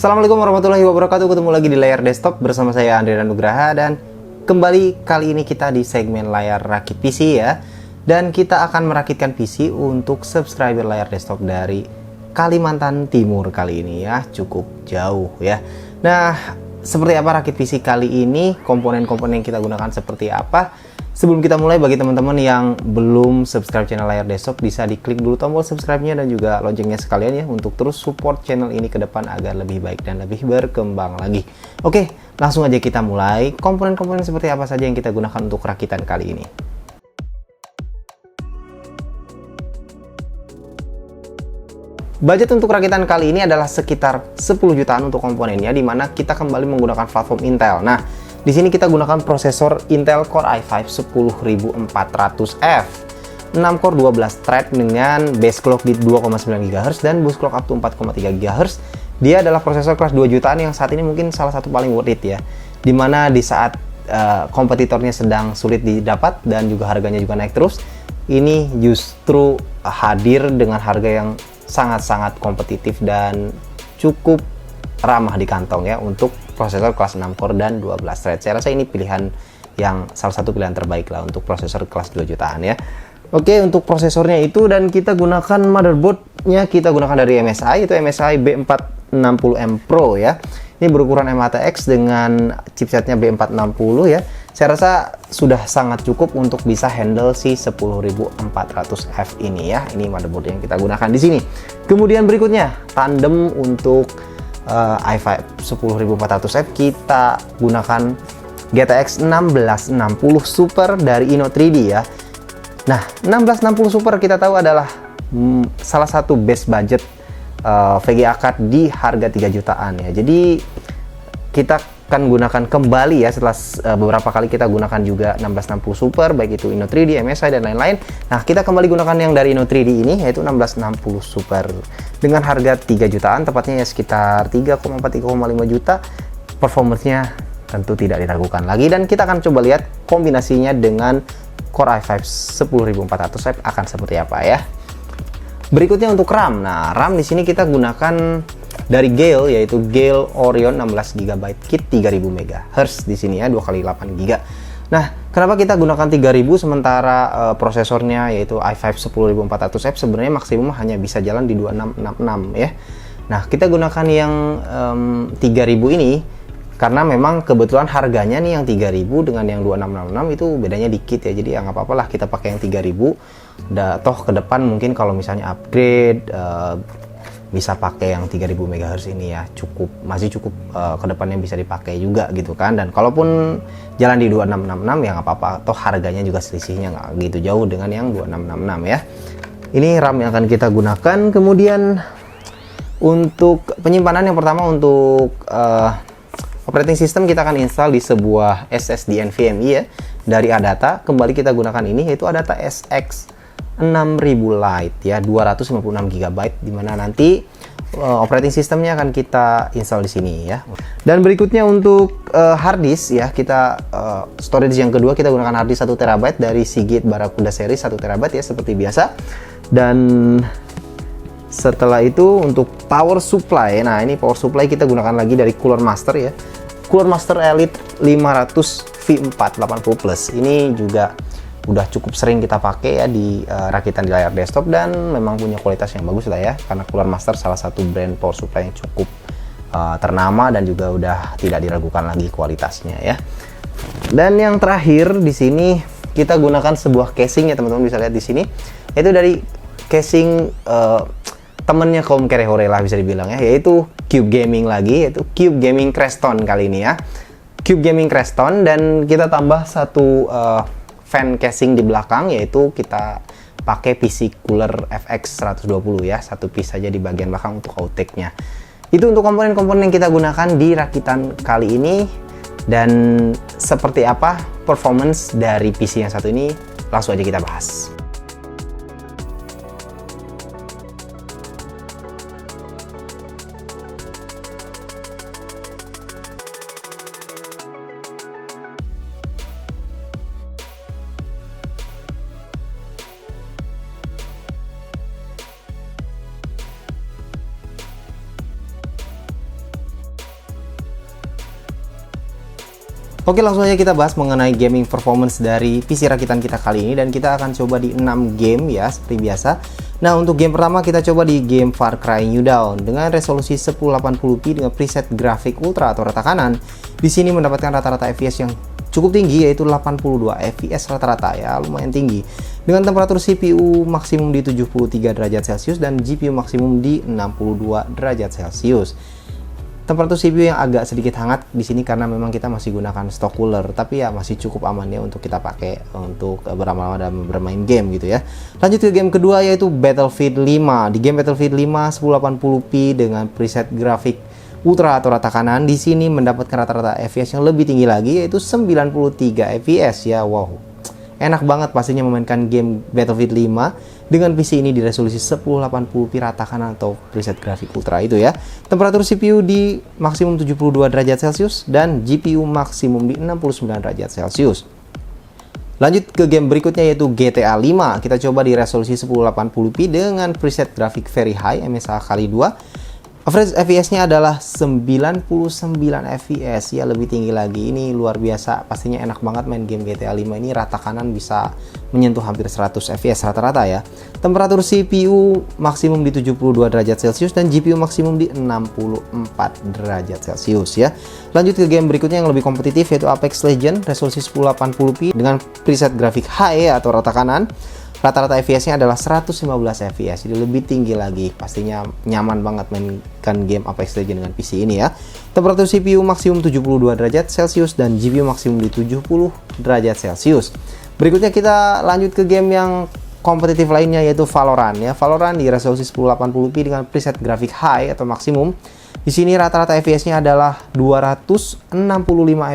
Assalamualaikum warahmatullahi wabarakatuh. Ketemu lagi di layar desktop bersama saya Andrea Nugraha, dan kembali kali ini kita di segmen layar rakit PC ya. Dan kita akan merakitkan PC untuk subscriber layar desktop dari Kalimantan Timur kali ini ya, cukup jauh ya. Nah, seperti apa rakit PC kali ini, komponen-komponen yang kita gunakan seperti apa? Sebelum kita mulai, bagi teman-teman yang belum subscribe channel layar desktop, bisa diklik dulu tombol subscribe-nya dan juga loncengnya sekalian ya, untuk terus support channel ini ke depan agar lebih baik dan lebih berkembang lagi. Oke, langsung aja kita mulai. Komponen-komponen seperti apa saja yang kita gunakan untuk rakitan kali ini? Budget untuk rakitan kali ini adalah sekitar 10 jutaan untuk komponennya, dimana kita kembali menggunakan platform Intel. Nah, di sini kita gunakan prosesor Intel Core i5 10400F, 6 core 12 thread dengan base clock di 2,9 GHz dan boost clock up to 4,3 GHz. Dia adalah prosesor kelas 2 jutaan yang saat ini mungkin salah satu paling worth it ya. Dimana di saat kompetitornya sedang sulit didapat dan juga harganya juga naik terus, ini justru hadir dengan harga yang sangat-sangat kompetitif dan cukup ramah di kantong ya untuk prosesor kelas 6 core dan 12 thread. Saya rasa ini pilihan yang salah satu pilihan terbaik lah untuk prosesor kelas 2 jutaan ya. Oke, untuk prosesornya itu, dan kita gunakan motherboardnya, kita gunakan dari MSI, itu MSI B460M Pro ya. Ini berukuran M.A.T.X dengan chipsetnya B460 ya. Saya rasa sudah sangat cukup untuk bisa handle si 10400F ini ya. Ini motherboard yang kita gunakan di sini. Kemudian berikutnya, tandem untuk i5 10400F, kita gunakan GTX 1660 Super dari Ino3D ya. Nah, 1660 Super kita tahu adalah salah satu best budget VGA card di harga 3 jutaan ya. Jadi kita akan gunakan kembali ya, setelah beberapa kali kita gunakan juga 1660 Super, baik itu Ino3D, MSI dan lain-lain. Nah, kita kembali gunakan yang dari Ino3D ini, yaitu 1660 Super dengan harga 3 jutaan, tepatnya ya sekitar 3,4-3,5 juta. Performance-nya tentu tidak diragukan lagi, dan kita akan coba lihat kombinasinya dengan Core i5 10400F akan seperti apa ya. Berikutnya untuk RAM. Nah, RAM di sini kita gunakan dari Gale, yaitu Gale Orion 16 GB kit 3000 MHz di sini ya, 2x8 GB. Nah, kenapa kita gunakan 3000 sementara prosesornya yaitu i5 10400F sebenarnya maksimum hanya bisa jalan di 2666 ya. Nah, kita gunakan yang 3000 ini karena memang kebetulan harganya nih yang 3000 dengan yang 2666 itu bedanya dikit ya. Jadi ya nggak apa-apa lah kita pakai yang 3000. Toh ke depan mungkin kalau misalnya upgrade bisa pakai yang 3000 MHz ini ya, masih cukup ke depannya bisa dipakai juga gitu kan. Dan kalaupun jalan di 2666 ya nggak apa-apa, toh harganya juga selisihnya nggak gitu jauh dengan yang 2666 ya. Ini RAM yang akan kita gunakan. Kemudian untuk penyimpanan, yang pertama untuk operating system kita akan install di sebuah SSD NVMe ya dari Adata. Kembali kita gunakan ini, yaitu Adata SX 6000 Lite ya, 256 GB, dimana nanti operating systemnya akan kita install di sini ya. Dan berikutnya untuk hard disk ya, kita storage yang kedua kita gunakan hard disk 1 TB dari Seagate Barracuda series 1 TB ya, seperti biasa. Dan setelah itu untuk power supply, nah ini power supply kita gunakan lagi dari Cooler Master ya, Cooler Master Elite 500 V4 80+. Ini juga udah cukup sering kita pakai ya di rakitan di layar desktop, dan memang punya kualitas yang bagus lah ya, karena Cooler Master salah satu brand power supply yang cukup ternama dan juga udah tidak diragukan lagi kualitasnya ya. Dan yang terakhir di sini kita gunakan sebuah casing ya, teman-teman bisa lihat di sini, yaitu dari casing temennya kaum Kerehore lah bisa dibilang ya, yaitu Cube Gaming lagi, yaitu Cube Gaming Creston kali ini ya. Cube Gaming Creston, dan kita tambah satu fan casing di belakang, yaitu kita pakai PC Cooler FX 120 ya, satu piece saja di bagian belakang untuk outtake-nya. Itu untuk komponen-komponen yang kita gunakan di rakitan kali ini. Dan seperti apa performance dari PC yang satu ini, langsung aja kita bahas. Oke, langsung aja kita bahas mengenai gaming performance dari PC rakitan kita kali ini, dan kita akan coba di 6 game ya, seperti biasa. Nah, untuk game pertama kita coba di game Far Cry New Dawn dengan resolusi 1080p dengan preset grafik ultra atau rata kanan. Di sini mendapatkan rata-rata FPS yang cukup tinggi, yaitu 82 FPS rata-rata ya, lumayan tinggi. Dengan temperatur CPU maksimum di 73 derajat Celcius dan GPU maksimum di 62 derajat Celcius. Temperatur CPU yang agak sedikit hangat di sini karena memang kita masih gunakan stock cooler, tapi ya masih cukup aman ya untuk kita pakai untuk berlama-lama dan bermain game gitu ya. Lanjut ke game kedua, yaitu Battlefield 5. Di game Battlefield 5 1080p dengan preset grafik ultra atau rata kanan, di sini mendapatkan rata-rata FPS yang lebih tinggi lagi, yaitu 93 FPS ya. Wow. Enak banget pastinya memainkan game Battlefield 5 dengan PC ini di resolusi 1080p rata kanan atau preset grafik ultra itu ya. Temperatur CPU di maksimum 72 derajat Celcius dan GPU maksimum di 69 derajat Celcius. Lanjut ke game berikutnya, yaitu GTA 5. Kita coba di resolusi 1080p dengan preset grafik very high MSA kali 2. Average FPS-nya adalah 99 FPS ya, lebih tinggi lagi. Ini luar biasa, pastinya enak banget main game GTA 5 ini. Rata kanan bisa menyentuh hampir 100 FPS rata-rata ya. Temperatur CPU maksimum di 72 derajat Celcius dan GPU maksimum di 64 derajat Celcius ya. Lanjut ke game berikutnya yang lebih kompetitif, yaitu Apex Legends resolusi 1080p dengan preset grafik high atau rata kanan. Rata-rata FPS-nya adalah 115 FPS, jadi lebih tinggi lagi. Pastinya nyaman banget mainkan game Apex Legends dengan PC ini ya. Temperatur CPU maksimum 72 derajat Celcius dan GPU maksimum di 70 derajat Celcius. Berikutnya kita lanjut ke game yang kompetitif lainnya, yaitu Valorant ya. Valorant di resolusi 1080p dengan preset grafik high atau maksimum. Di sini rata-rata FPS-nya adalah 265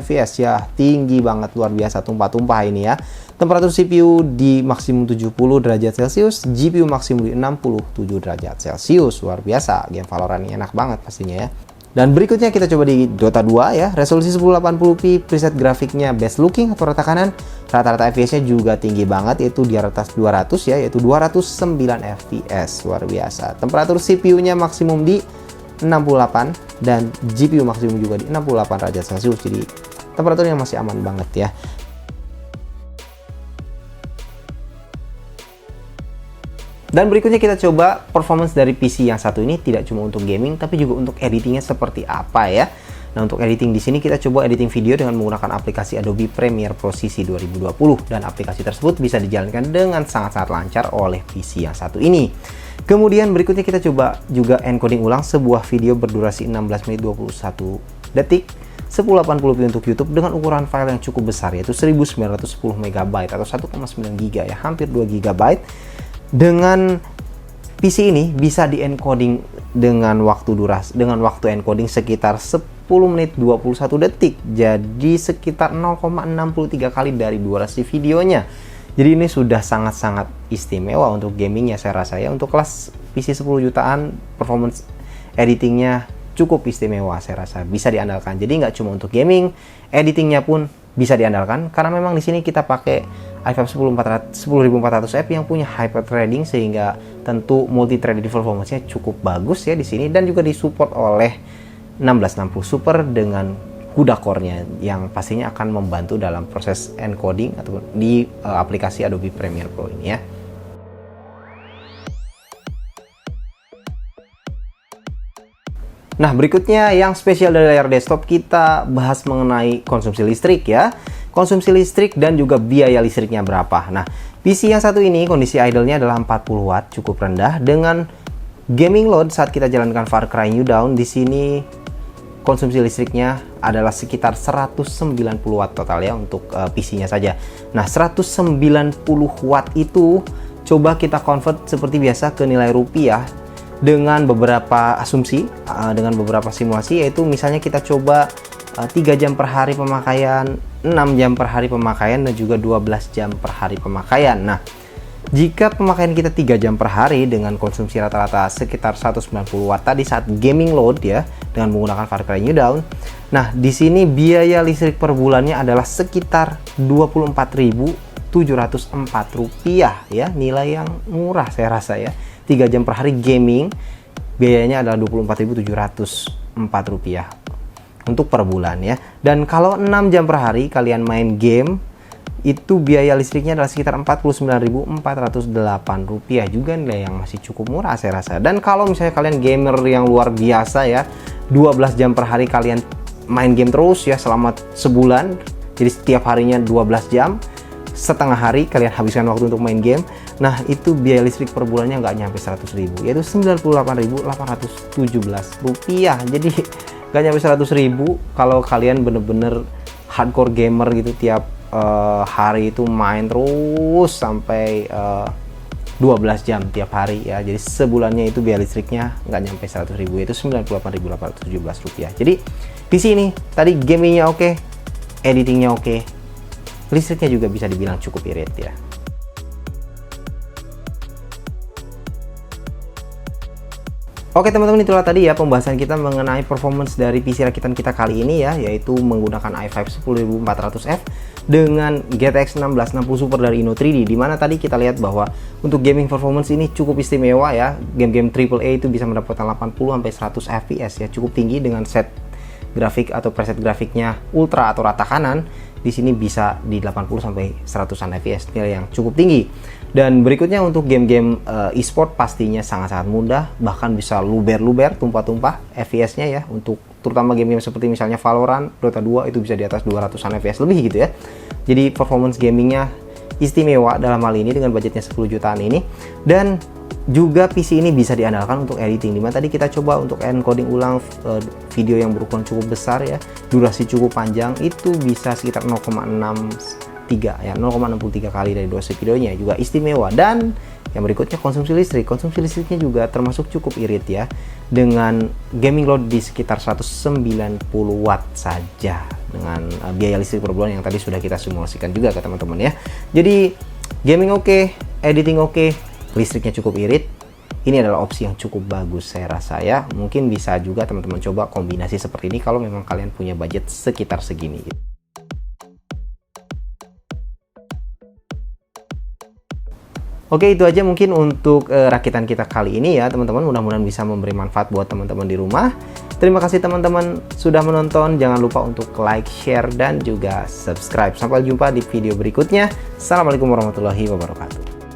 FPS ya, tinggi banget, luar biasa, tumpah-tumpah ini ya. Temperatur CPU di maksimum 70 derajat Celcius, GPU maksimum di 67 derajat Celcius. Luar biasa, game Valorant ini enak banget pastinya ya. Dan berikutnya kita coba di Dota 2 ya, resolusi 1080p, preset grafiknya best looking atau rata kanan. Rata-rata FPS-nya juga tinggi banget, yaitu di atas 200 ya, yaitu 209 FPS. Luar biasa. Temperatur CPU-nya maksimum di 68 dan GPU maksimum juga di 68 derajat Celcius. Jadi temperaturnya masih aman banget ya. Dan berikutnya kita coba performance dari PC yang satu ini, tidak cuma untuk gaming tapi juga untuk editingnya seperti apa ya. Nah, untuk editing di sini kita coba editing video dengan menggunakan aplikasi Adobe Premiere Pro CC 2020, dan aplikasi tersebut bisa dijalankan dengan sangat-sangat lancar oleh PC yang satu ini. Kemudian berikutnya kita coba juga encoding ulang sebuah video berdurasi 16 menit 21 detik 1080p untuk YouTube dengan ukuran file yang cukup besar, yaitu 1910 MB atau 1,9 GB ya, hampir 2 GB. Dengan PC ini bisa di-encoding dengan waktu encoding sekitar 10 menit 21 detik. Jadi sekitar 0,63 kali dari durasi videonya. Jadi ini sudah sangat-sangat istimewa untuk gaming ya, saya rasa ya. Untuk kelas PC 10 jutaan, performance editingnya cukup istimewa, saya rasa bisa diandalkan. Jadi nggak cuma untuk gaming, editingnya pun bisa diandalkan, karena memang di sini kita pakai i5 10400F yang punya hyper-threading, sehingga tentu multi-threaded performance-nya cukup bagus ya di sini, dan juga disupport oleh 1660 Super dengan CUDA core-nya yang pastinya akan membantu dalam proses encoding atau di aplikasi Adobe Premiere Pro ini ya. Nah, berikutnya yang spesial dari layar desktop, kita bahas mengenai konsumsi listrik ya. Konsumsi listrik dan juga biaya listriknya berapa. Nah, PC yang satu ini kondisi idle-nya adalah 40 watt, cukup rendah. Dengan gaming load saat kita jalankan Far Cry New Dawn, di sini konsumsi listriknya adalah sekitar 190 watt total ya untuk PC-nya saja. Nah, 190 watt itu coba kita convert seperti biasa ke nilai rupiah dengan beberapa asumsi, dengan beberapa simulasi, yaitu misalnya kita coba 3 jam per hari pemakaian, 6 jam per hari pemakaian, dan juga 12 jam per hari pemakaian. Nah, jika pemakaian kita 3 jam per hari dengan konsumsi rata-rata sekitar 190 watt tadi saat gaming load ya, dengan menggunakan Far Cry New Dawn. Nah, di sini biaya listrik per bulannya adalah sekitar 24.704 rupiah ya, nilai yang murah saya rasa ya. 3 jam per hari gaming biayanya adalah 24.704 rupiah. untuk per bulan ya. Dan kalau 6 jam per hari kalian main game, itu biaya listriknya adalah sekitar Rp49.408 juga, nilai yang masih cukup murah saya rasa. Dan kalau misalnya kalian gamer yang luar biasa ya, 12 jam per hari kalian main game terus ya selama sebulan, jadi setiap harinya 12 jam, setengah hari kalian habiskan waktu untuk main game, nah itu biaya listrik per bulannya nggak nyampe 100.000, yaitu Rp98.817. Jadi nggak nyampe 100.000 kalau kalian bener-bener hardcore gamer gitu, tiap hari itu main terus sampai 12 jam tiap hari ya. Jadi sebulannya itu biaya listriknya nggak nyampe 100.000, yaitu Rp98.817. Jadi PC ini tadi gamingnya oke, editingnya oke, listriknya juga bisa dibilang cukup irit ya. Oke teman-teman, itulah tadi ya pembahasan kita mengenai performance dari PC rakitan kita kali ini ya, yaitu menggunakan i5 10400F dengan GTX 1660 Super dari Inno3D, dimana tadi kita lihat bahwa untuk gaming performance ini cukup istimewa ya. Game-game AAA itu bisa mendapatkan 80-100 fps ya, cukup tinggi dengan set grafik atau preset grafiknya ultra atau rata kanan. Di sini bisa di 80-100an fps, nilai yang cukup tinggi. Dan berikutnya untuk game-game e-sport pastinya sangat-sangat mudah, bahkan bisa luber-luber, tumpah-tumpah fps-nya ya. Untuk terutama game-game seperti misalnya Valorant, Dota 2 itu bisa di atas 200an fps lebih gitu ya. Jadi performance gamingnya istimewa dalam hal ini dengan budgetnya 10 jutaan ini. Dan juga PC ini bisa diandalkan untuk editing, dimana tadi kita coba untuk encoding ulang video yang berukuran cukup besar ya, durasi cukup panjang, itu bisa sekitar 0,63 ya, 0,63 kali dari durasi videonya, juga istimewa. Dan yang berikutnya konsumsi listriknya juga termasuk cukup irit ya, dengan gaming load di sekitar 190 watt saja, dengan biaya listrik per bulan yang tadi sudah kita simulasikan juga ke teman-teman ya. Jadi gaming oke, editing oke, listriknya cukup irit. Ini adalah opsi yang cukup bagus saya rasa ya. Mungkin bisa juga teman-teman coba kombinasi seperti ini kalau memang kalian punya budget sekitar segini. Oke, itu aja mungkin untuk rakitan kita kali ini ya teman-teman. Mudah-mudahan bisa memberi manfaat buat teman-teman di rumah. Terima kasih teman-teman sudah menonton. Jangan lupa untuk like, share, dan juga subscribe. Sampai jumpa di video berikutnya. Assalamualaikum warahmatullahi wabarakatuh.